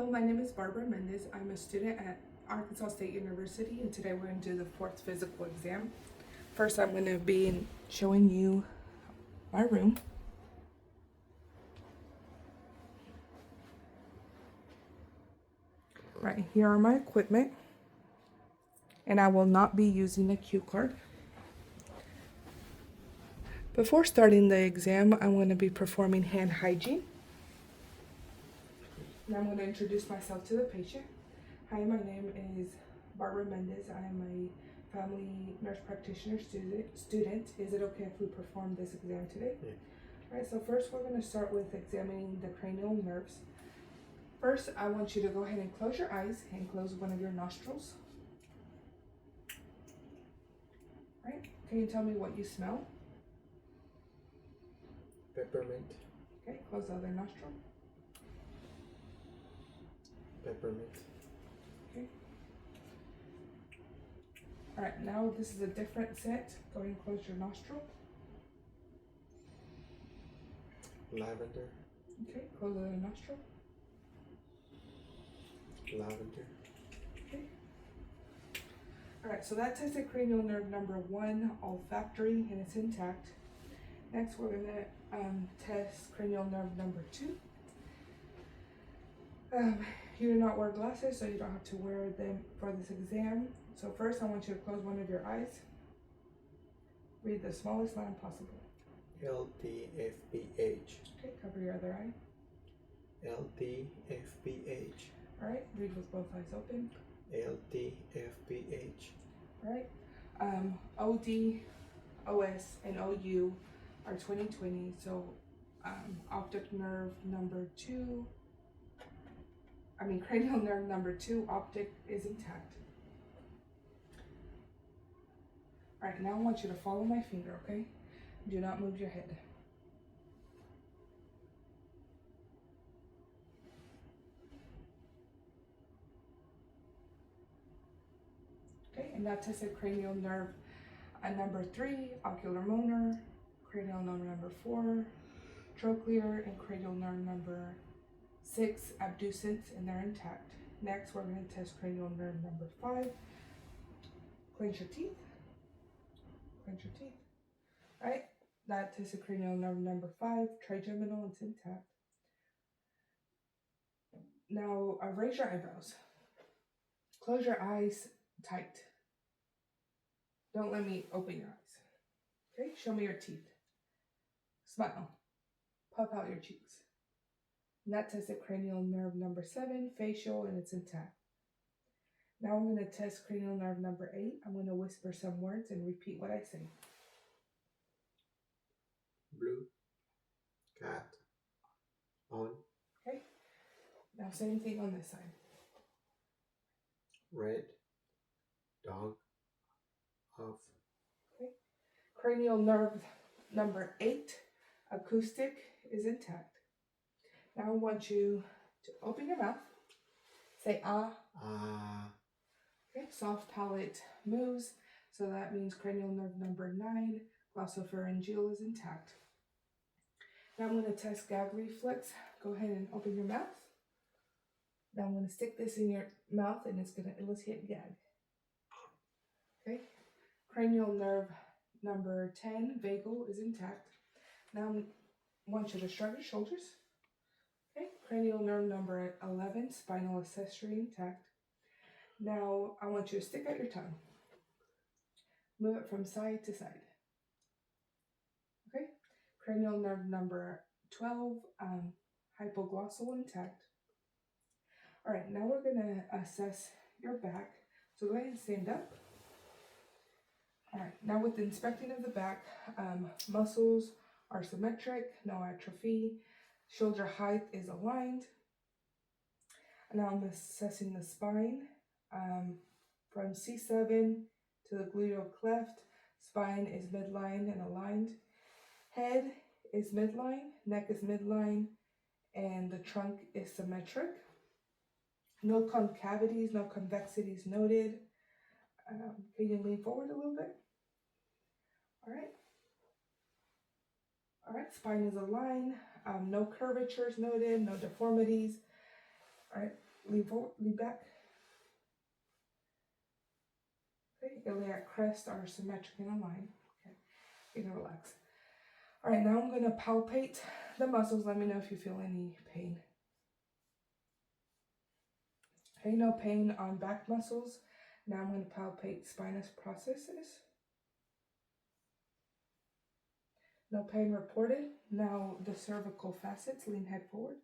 Hello, my name is Barbara Mendez. I'm a student at Arkansas State University, and today we're going to do the fourth physical exam. First, I'm going to be showing you my room. Right, here are my equipment, and I will not be using a cue card. Before starting the exam, I'm going to be performing hand hygiene. And I'm going to introduce myself to the patient. Hi, my name is Barbara Mendez. I am a family nurse practitioner student. Is it okay if we perform this exam today? Yeah. All right, so first we're going to start with examining the cranial nerves. First, I want you to go ahead and close your eyes and close one of your nostrils. All right, can you tell me what you smell? Peppermint. Okay, close the other nostril. Peppermint. Okay. All right, now this is a different scent. Go ahead and close your nostril. Lavender. Okay, close the other nostril. Lavender. Okay. All right, so that tested cranial nerve number 1, olfactory, and it's intact. Next, we're gonna test cranial nerve number 2. You do not wear glasses, so you don't have to wear them for this exam. So first, I want you to close one of your eyes. Read the smallest line possible. LDFBH. Okay, cover your other eye. LDFBH. All right, read with both eyes open. LDFBH. All right, OD, OS, and OU are 20/20. So optic nerve number 2, cranial nerve number 2, optic is intact. All right, now I want you to follow my finger, okay? Do not move your head. Okay, and that tested cranial nerve number 3, oculomotor, cranial nerve number 4, trochlear, and cranial nerve number 6, abducens, and they're intact. Next, we're going to test cranial nerve number 5. Clench your teeth. Clench your teeth. All right, that tested cranial nerve number 5, trigeminal, it's intact. Now, raise your eyebrows. Close your eyes tight. Don't let me open your eyes. Okay, show me your teeth. Smile. Puff out your cheeks. And that tested cranial nerve number 7, facial, and it's intact. Now I'm going to test cranial nerve number 8. I'm going to whisper some words and repeat what I say. Blue. Cat. On. Okay, now same thing on this side. Red. Dog. Off. Okay, cranial nerve number 8, acoustic, is intact. Now I want you to open your mouth, say ah. Ah. Okay, soft palate moves, so that means cranial nerve number 9, glossopharyngeal, is intact. Now I'm going to test gag reflex. Go ahead and open your mouth. Now I'm going to stick this in your mouth and it's going to elicit gag. Okay, cranial nerve number 10, vagal, is intact. Now I want you to shrug your shoulders. Okay, cranial nerve number 11, spinal accessory, intact. Now I want you to stick out your tongue. Move it from side to side. Okay, cranial nerve number 12, hypoglossal, intact. All right, now we're going to assess your back. So go ahead and stand up. All right, now with the inspecting of the back, muscles are symmetric, no atrophy, shoulder height is aligned. And now I'm assessing the spine from C7 to the gluteal cleft. Spine is midline and aligned. Head is midline, neck is midline, and the trunk is symmetric. No concavities, no convexities noted. Can you lean forward a little bit? All right. All right, spine is aligned. No curvatures noted, no deformities. All right, lean forward, lean back. Okay, iliac crest are symmetric and aligned. Okay, you can relax. All right, now I'm going to palpate the muscles. Let me know if you feel any pain. Okay, no pain on back muscles. Now I'm going to palpate spinous processes. No pain reported. Now the cervical facets, lean head forward.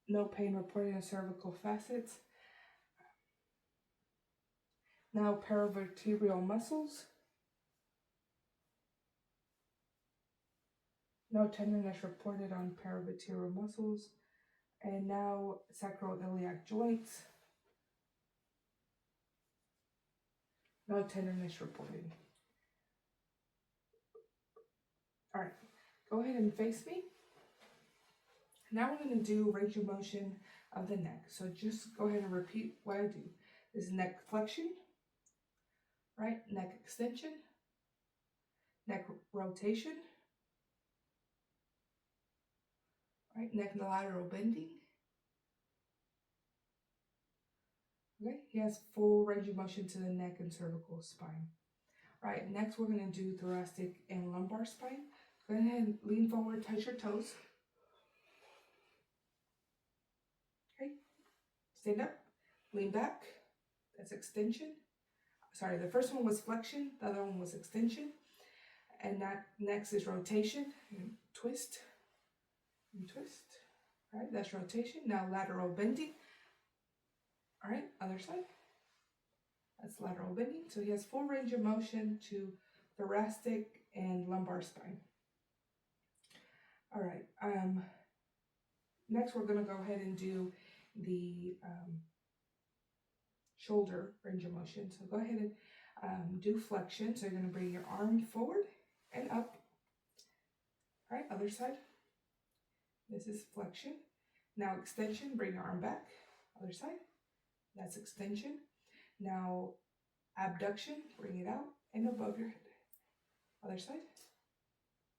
No pain reported in cervical facets. Now paravertebral muscles. No tenderness reported on paravertebral muscles. And now sacroiliac joints. No tenderness reported. All right, go ahead and face me. Now we're going to do range of motion of the neck. So just go ahead and repeat what I do. This is neck flexion, right? Neck extension, neck rotation, right? Neck lateral bending. Okay, he has full range of motion to the neck and cervical spine. All right, next we're going to do thoracic and lumbar spine. Go ahead and lean forward, touch your toes. Okay, stand up, lean back. That's extension. Sorry, the first one was flexion, the other one was extension. And that next is rotation. And twist and twist. All right, that's rotation. Now lateral bending. All right, other side. That's lateral bending. So he has full range of motion to thoracic and lumbar spine. All right. Next, we're going to go ahead and do the shoulder range of motion. So go ahead and do flexion. So you're going to bring your arm forward and up. All right, other side. This is flexion. Now extension, bring your arm back. Other side. That's extension. Now abduction, bring it out and above your head. Other side.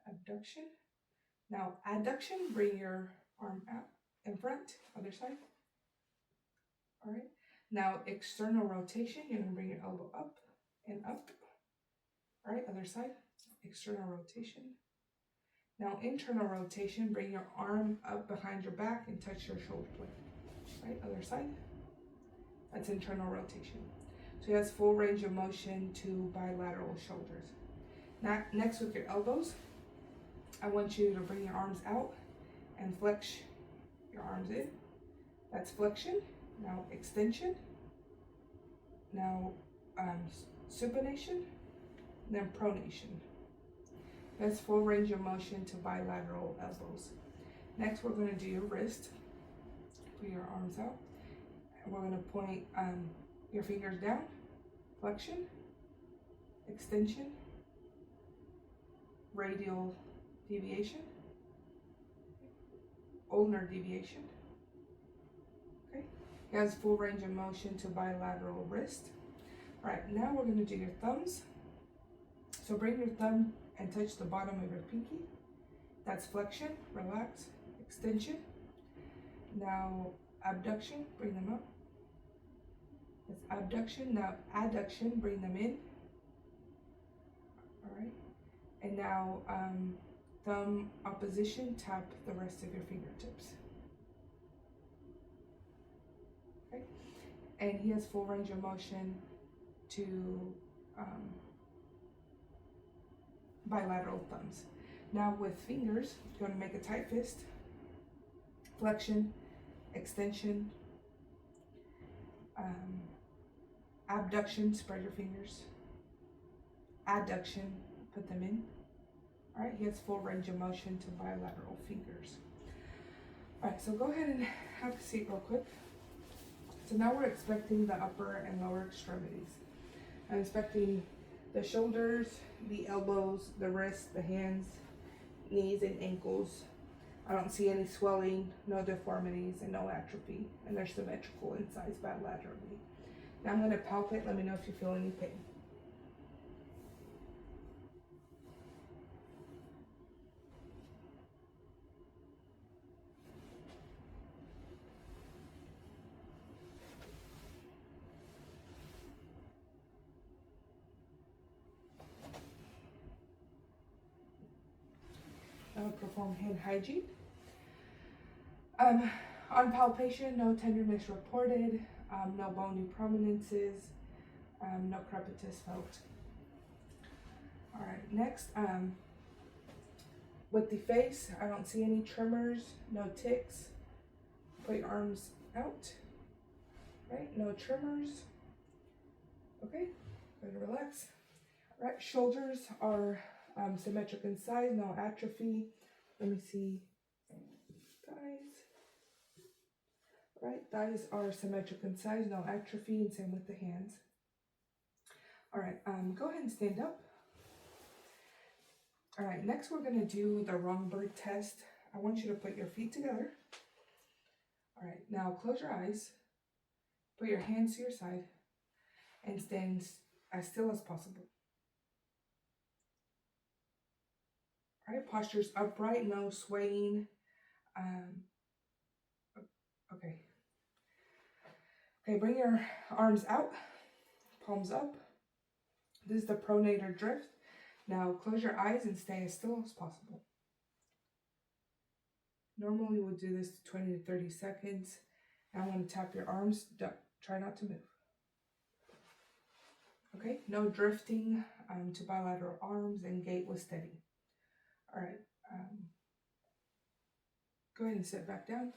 Abduction. Now adduction, bring your arm out in front. Other side. All right. Now external rotation, you're going to bring your elbow up and up. All right, other side. External rotation. Now internal rotation, bring your arm up behind your back and touch your shoulder blade. Right, other side. That's internal rotation. So he has full range of motion to bilateral shoulders. Now, next with your elbows, I want you to bring your arms out and flex your arms in. That's flexion. Now extension. Now supination. Then pronation. That's full range of motion to bilateral elbows. Next, we're going to do your wrist. Put your arms out. And we're going to point your fingers down. Flexion. Extension. Radial deviation. Ulnar deviation. Okay. He has full range of motion to bilateral wrist. All right, now we're going to do your thumbs. So bring your thumb and touch the bottom of your pinky. That's flexion, relax, extension. Now abduction, bring them up. That's abduction. Now adduction, bring them in. All right. And now thumb opposition, tap the rest of your fingertips. Okay. And he has full range of motion to bilateral thumbs. Now with fingers, you're going to make a tight fist. Flexion, extension, abduction, spread your fingers. Adduction, put them in. All right, he has full range of motion to bilateral fingers. All right, so go ahead and have a seat real quick. So now we're expecting the upper and lower extremities. I'm expecting the shoulders, the elbows, the wrists, the hands, knees, and ankles. I don't see any swelling, no deformities, and no atrophy. And they're symmetrical in size bilaterally. Now I'm going to palpate. Let me know if you feel any pain. going to perform hand hygiene. On palpation, no tenderness reported, no bony prominences, no crepitus felt. All right, next, with the face, I don't see any tremors, no tics. Put your arms out, right? No tremors. Okay, go to relax. All right, shoulders are symmetric in size, no atrophy. Let me see thighs. All right, thighs are symmetric in size, no atrophy, and same with the hands. All right, go ahead and stand up. All right, next we're gonna do the wrong bird test. I want you to put your feet together. All right, now close your eyes, put your hands to your side, and stand as still as possible. All right, posture's upright, no swaying. Okay. Okay, bring your arms out, palms up. This is the pronator drift. Now close your eyes and stay as still as possible. Normally we'll do this 20 to 30 seconds. I want to tap your arms. Try not to move. Okay, no drifting to bilateral arms, and gait was steady. All right, go ahead and sit back down.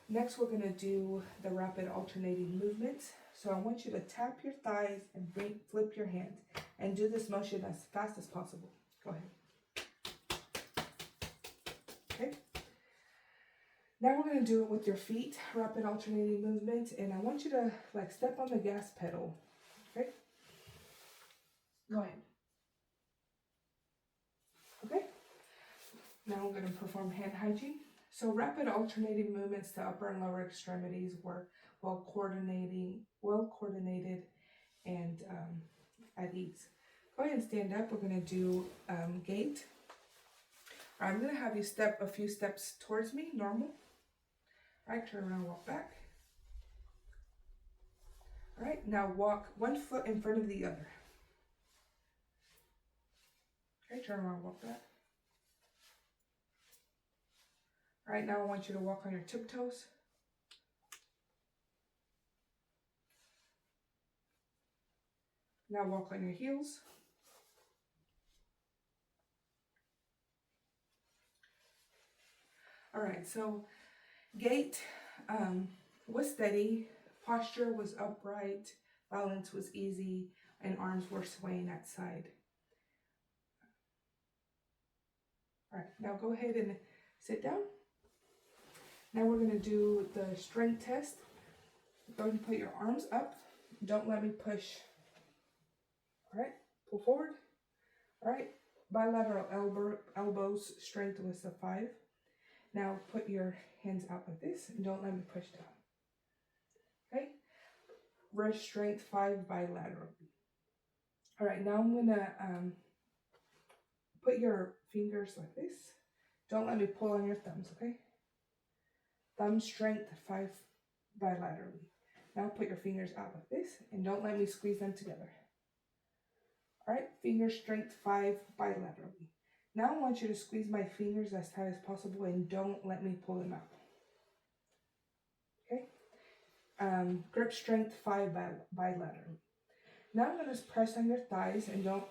Next, we're gonna do the rapid alternating movements. So I want you to tap your thighs and flip your hands and do this motion as fast as possible. Go ahead. Okay. Now we're gonna do it with your feet, rapid alternating movement, and I want you to like step on the gas pedal. Okay. Go ahead. Okay. Now we're gonna perform hand hygiene. So rapid alternating movements to upper and lower extremities were well coordinated, and at ease. Go ahead and stand up. We're going to do gait. I'm going to have you step a few steps towards me, normal. All right, turn around, walk back. All right, now walk one foot in front of the other. Okay, turn around, walk back. All right, now I want you to walk on your tiptoes. Now walk on your heels. All right, so gait was steady, posture was upright, balance was easy, and arms were swaying at side. All right, now go ahead and sit down. Now we're going to do the strength test. Go ahead and put your arms up. Don't let me push. All right, pull forward. All right, bilateral elbows, strength was a 5. Now put your hands out like this and don't let me push down. Okay, wrist strength 5 bilaterally. All right, now I'm going to put your fingers like this. Don't let me pull on your thumbs, okay? Thumb strength 5 bilaterally. Now put your fingers out like this and don't let me squeeze them together. All right, finger strength 5 bilaterally. Now I want you to squeeze my fingers as tight as possible and don't let me pull them out. Okay? Grip strength 5 bilaterally. Now I'm going to press on your thighs and don't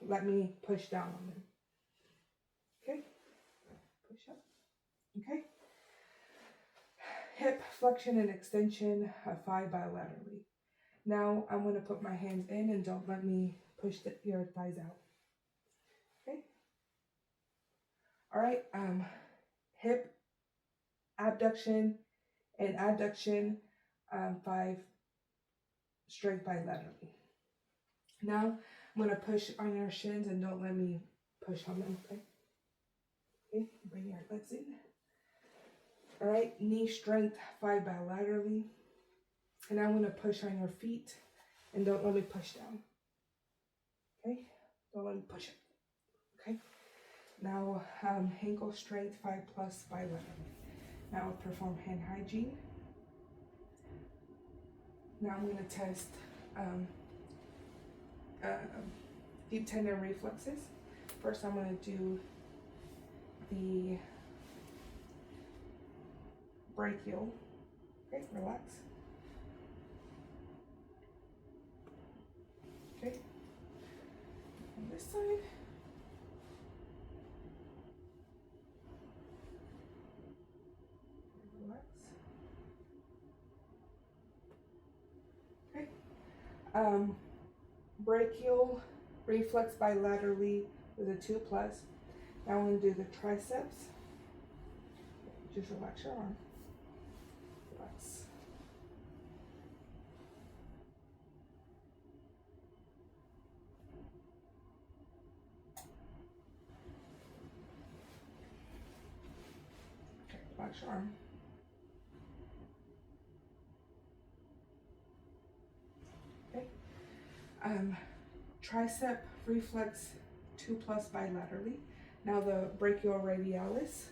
let me push down on them. Okay? Push up. Okay? Hip flexion and extension 5 bilaterally. Now I'm going to put my hands in and don't let me push your thighs out. Okay? All right, hip abduction and adduction 5 straight bilaterally. Now I'm going to push on your shins and don't let me push on them. Okay? Okay, bring your legs in. All right, knee strength 5 bilaterally. And I'm going to push on your feet and don't let me push down. Okay, don't let me push it. Okay, now ankle strength 5+ bilaterally. Now I'll perform hand hygiene. Now I'm going to test deep tendon reflexes. First I'm going to do the brachial. Okay, relax. Okay, on this side. Relax. Okay. Brachial reflex bilaterally with a 2 plus. Now I'm going to do the triceps. Just relax your arm. Relax. Okay, relax your arm. Okay. Tricep reflex 2 plus bilaterally. Now the brachioradialis.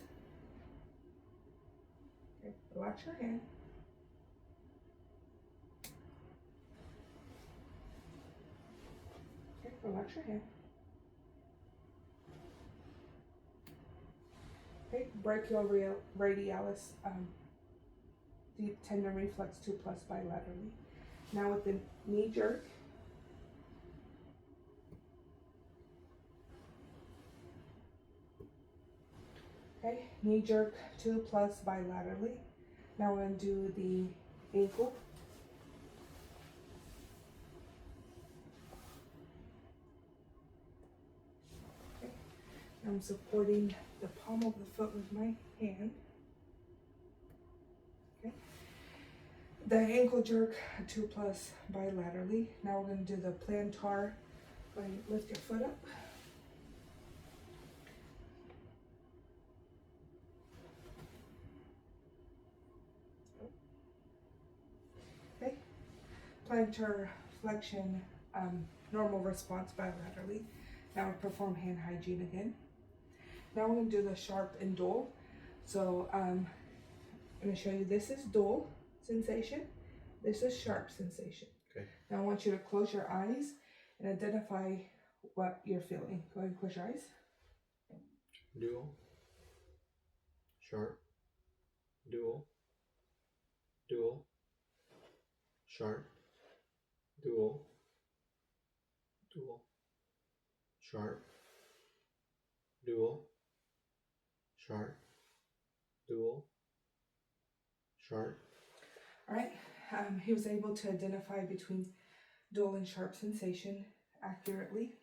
Okay, relax your hand. Okay, relax your hand. Okay, brachioradialis, deep tendon reflex 2 plus bilaterally. Now with the knee jerk. Okay, knee jerk 2 plus bilaterally. Now we're going to do the ankle. Okay, I'm supporting the palm of the foot with my hand. Okay, the ankle jerk 2 plus bilaterally. Now we're going to do the plantar. Go ahead and lift your foot up. Okay, plantar flexion, normal response bilaterally. Now we perform hand hygiene again. Now we're going to do the sharp and dull. So I'm going to show you, this is dull sensation. This is sharp sensation. Okay. Now I want you to close your eyes and identify what you're feeling. Go ahead and close your eyes. Dual. Sharp. Dual. Dual. Sharp. Dual. Dual. Sharp. Dual. Sharp. Dual. Sharp. All right. He was able to identify between dull and sharp sensation accurately.